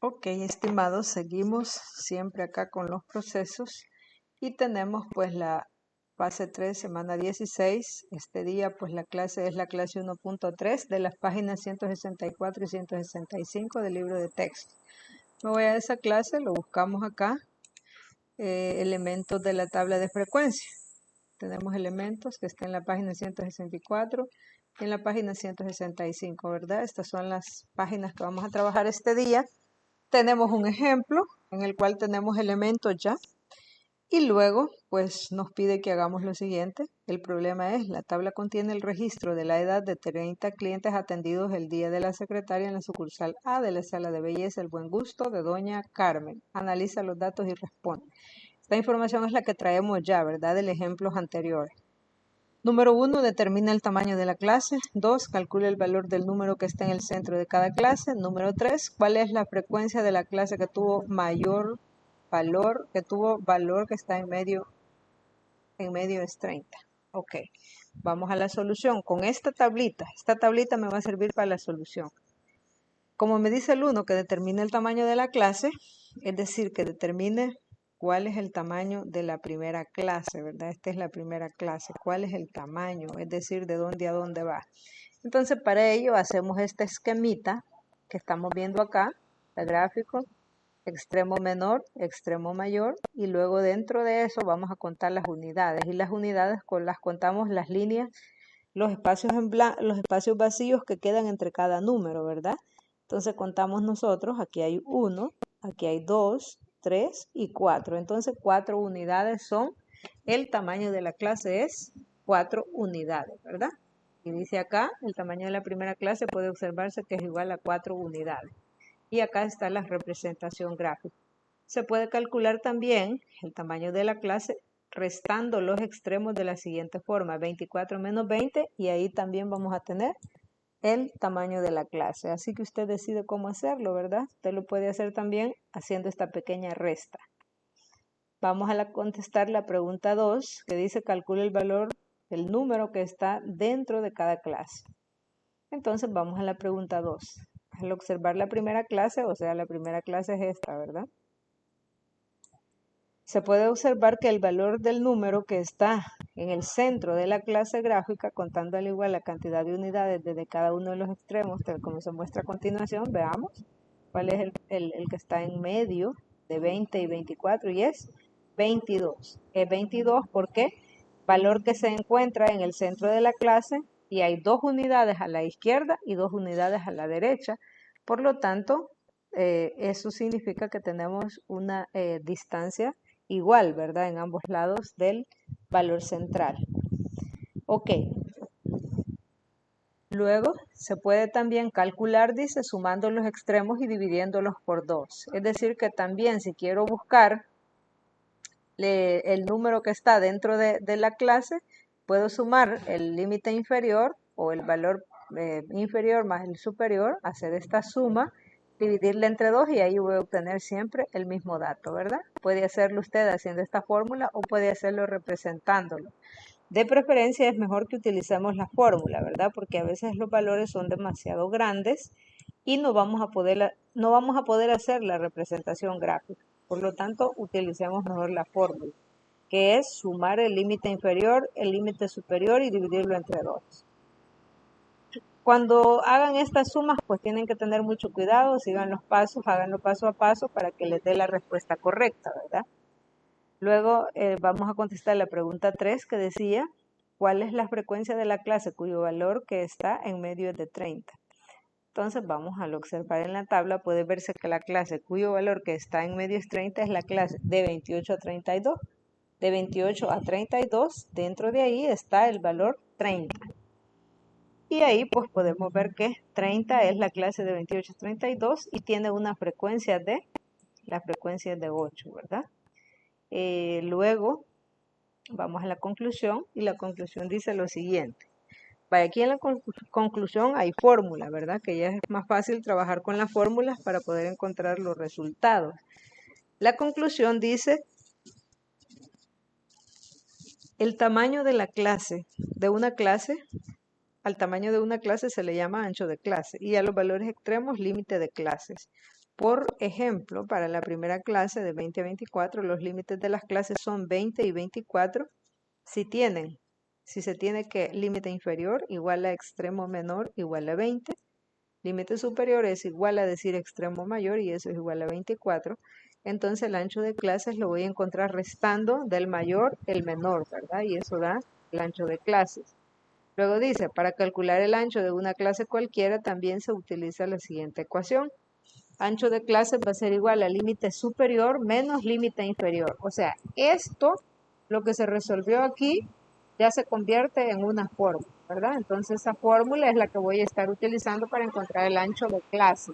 Ok, estimados, seguimos siempre acá con los procesos y tenemos pues la fase 3, semana 16. Este día pues la clase es la clase 1.3 de las páginas 164 y 165 del libro de texto. Me voy a esa clase, lo buscamos acá, elementos de la tabla de frecuencia. Tenemos elementos que están en la página 164 y en la página 165, ¿verdad? Estas son las páginas que vamos a trabajar este día. Tenemos un ejemplo en el cual tenemos elementos ya y luego pues nos pide que hagamos lo siguiente. El problema es, la tabla contiene el registro de la edad de 30 clientes atendidos el día de la secretaria en la sucursal A de la sala de belleza El Buen Gusto de doña Carmen. Analiza los datos y responde. Esta información es la que traemos ya, ¿verdad? Del ejemplos anteriores. Número 1, determina el tamaño de la clase. 2, calcula el valor del número que está en el centro de cada clase. Número 3, cuál es la frecuencia de la clase que tuvo mayor valor, que está en medio es 30. Ok, vamos a la solución. Con esta tablita me va a servir para la solución. Como me dice el 1 que determine el tamaño de la clase, es decir, que determine cuál es el tamaño de la primera clase, ¿verdad? Esta es la primera clase. ¿Cuál es el tamaño? Es decir, de dónde a dónde va. Entonces, para ello hacemos este esquemita que estamos viendo acá, el gráfico, extremo menor, extremo mayor, y luego dentro de eso vamos a contar las unidades. Y las unidades las contamos las líneas, los espacios los espacios vacíos que quedan entre cada número, ¿verdad? Entonces contamos nosotros, aquí hay 1, aquí hay 2, 3 y 4. Entonces 4 unidades son, el tamaño de la clase es 4 unidades, ¿verdad? Y dice acá, el tamaño de la primera clase puede observarse que es igual a 4 unidades. Y acá está la representación gráfica. Se puede calcular también el tamaño de la clase restando los extremos de la siguiente forma, 24 menos 20, y ahí también vamos a tener el tamaño de la clase. Así que usted decide cómo hacerlo, ¿verdad? Usted lo puede hacer también haciendo esta pequeña resta. Vamos a contestar la pregunta 2, que dice calcula el valor del número que está dentro de cada clase. Entonces vamos a la pregunta 2. Al observar la primera clase, o sea, la primera clase es esta, ¿verdad? Se puede observar que el valor del número que está en el centro de la clase gráfica, contando al igual la cantidad de unidades desde cada uno de los extremos, tal como se muestra a continuación, veamos cuál es el que está en medio de 20 y 24, y es 22. Es 22 porque valor que se encuentra en el centro de la clase y hay 2 unidades a la izquierda y 2 unidades a la derecha. Por lo tanto, eso significa que tenemos una distancia igual, ¿verdad? En ambos lados del valor central. Ok. Luego se puede también calcular, dice, sumando los extremos y dividiéndolos por 2. Es decir, que también si quiero buscar el número que está dentro de la clase, puedo sumar el límite inferior o el valor inferior más el superior, hacer esta suma, dividirla entre 2 y ahí voy a obtener siempre el mismo dato, ¿verdad? Puede hacerlo usted haciendo esta fórmula o puede hacerlo representándolo. De preferencia es mejor que utilicemos la fórmula, ¿verdad? Porque a veces los valores son demasiado grandes y no vamos a poder hacer la representación gráfica. Por lo tanto, utilicemos mejor la fórmula, que es sumar el límite inferior, el límite superior y dividirlo entre 2. Cuando hagan estas sumas, pues tienen que tener mucho cuidado, sigan los pasos, háganlo paso a paso para que les dé la respuesta correcta, ¿verdad? Luego vamos a contestar la pregunta 3 que decía, ¿cuál es la frecuencia de la clase cuyo valor que está en medio es de 30? Entonces vamos a observar en la tabla, puede verse que la clase cuyo valor que está en medio es 30 es la clase de 28 a 32. De 28 a 32, dentro de ahí está el valor 30. Y ahí pues podemos ver que 30 es la clase de 28 a 32 y tiene una frecuencia de, la frecuencia es de 8, ¿verdad? Luego vamos a la conclusión y la conclusión dice lo siguiente. Aquí en la conclusión hay fórmula, ¿verdad? Que ya es más fácil trabajar con las fórmulas para poder encontrar los resultados. La conclusión dice, el tamaño de la clase, de una clase, al tamaño de una clase se le llama ancho de clase y a los valores extremos límite de clases. Por ejemplo, para la primera clase de 20 a 24, los límites de las clases son 20 y 24. Si se tiene que límite inferior igual a extremo menor igual a 20, límite superior es igual a decir extremo mayor y eso es igual a 24. Entonces el ancho de clases lo voy a encontrar restando del mayor el menor, ¿verdad? Y eso da el ancho de clases. Luego dice, para calcular el ancho de una clase cualquiera también se utiliza la siguiente ecuación. Ancho de clase va a ser igual a límite superior menos límite inferior. O sea, esto, lo que se resolvió aquí, ya se convierte en una fórmula, ¿verdad? Entonces esa fórmula es la que voy a estar utilizando para encontrar el ancho de clase.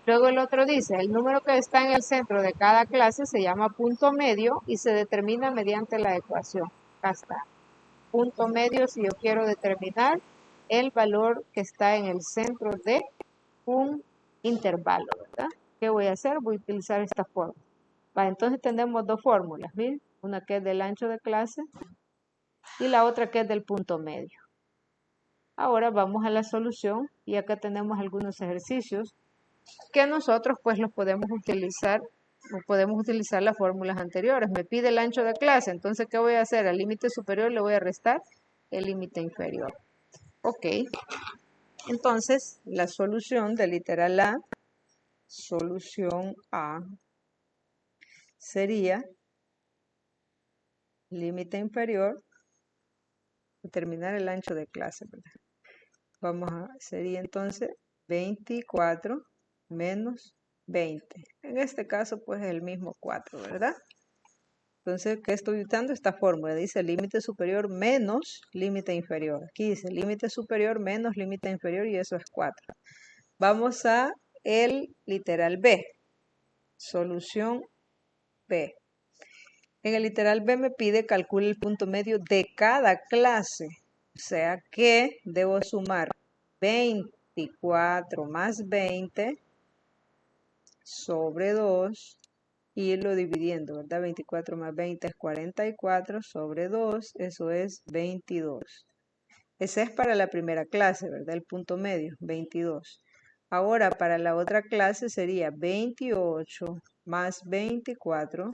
Luego el otro dice, el número que está en el centro de cada clase se llama punto medio y se determina mediante la ecuación. Acá está. Punto medio si yo quiero determinar el valor que está en el centro de un intervalo, ¿verdad? ¿Qué voy a hacer? Voy a utilizar esta fórmula. Entonces tenemos dos fórmulas, ¿miren? Una que es del ancho de clase y la otra que es del punto medio. Ahora vamos a la solución y acá tenemos algunos ejercicios que nosotros pues los podemos utilizar o podemos utilizar las fórmulas anteriores. Me pide el ancho de clase, entonces ¿qué voy a hacer? Al límite superior le voy a restar el límite inferior. Ok, entonces la solución del literal A, solución A, sería límite inferior, determinar el ancho de clase, ¿verdad? Sería entonces 24 menos 20. En este caso, pues es el mismo 4, ¿verdad? Entonces, ¿qué estoy usando? Esta fórmula dice límite superior menos límite inferior. Aquí dice límite superior menos límite inferior y eso es 4. Vamos a el literal B. Solución B. En el literal B me pide calcule el punto medio de cada clase. O sea que debo sumar 24 más 20 sobre 2 y irlo dividiendo, ¿verdad? 24 más 20 es 44 sobre 2, eso es 22. Ese es para la primera clase, ¿verdad? El punto medio, 22. Ahora para la otra clase sería 28 más 24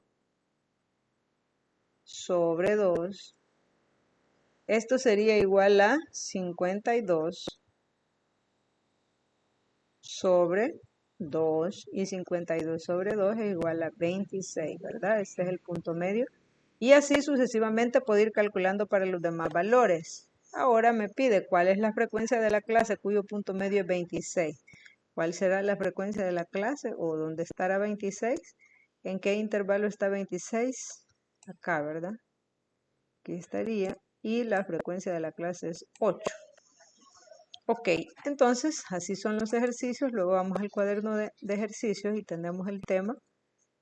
sobre 2. Esto sería igual a 52 sobre 2 y 52 sobre 2 es igual a 26, ¿verdad? Este es el punto medio. Y así sucesivamente puedo ir calculando para los demás valores. Ahora me pide cuál es la frecuencia de la clase cuyo punto medio es 26. ¿Cuál será la frecuencia de la clase o dónde estará 26? ¿En qué intervalo está 26? Acá, ¿verdad? Aquí estaría. Y la frecuencia de la clase es 8. Ok, entonces así son los ejercicios. Luego vamos al cuaderno de ejercicios y tenemos el tema.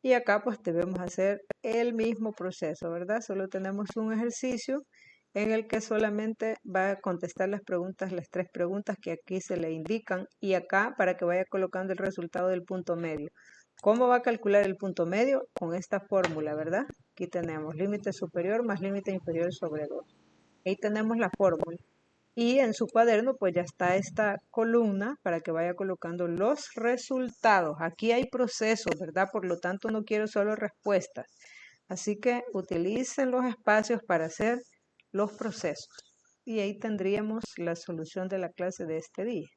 Y acá pues debemos hacer el mismo proceso, ¿verdad? Solo tenemos un ejercicio en el que solamente va a contestar las preguntas, las 3 preguntas que aquí se le indican. Y acá para que vaya colocando el resultado del punto medio. ¿Cómo va a calcular el punto medio? Con esta fórmula, ¿verdad? Aquí tenemos límite superior más límite inferior sobre 2. Ahí tenemos la fórmula. Y en su cuaderno pues ya está esta columna para que vaya colocando los resultados. Aquí hay procesos, ¿verdad? Por lo tanto no quiero solo respuestas. Así que utilicen los espacios para hacer los procesos. Y ahí tendríamos la solución de la clase de este día.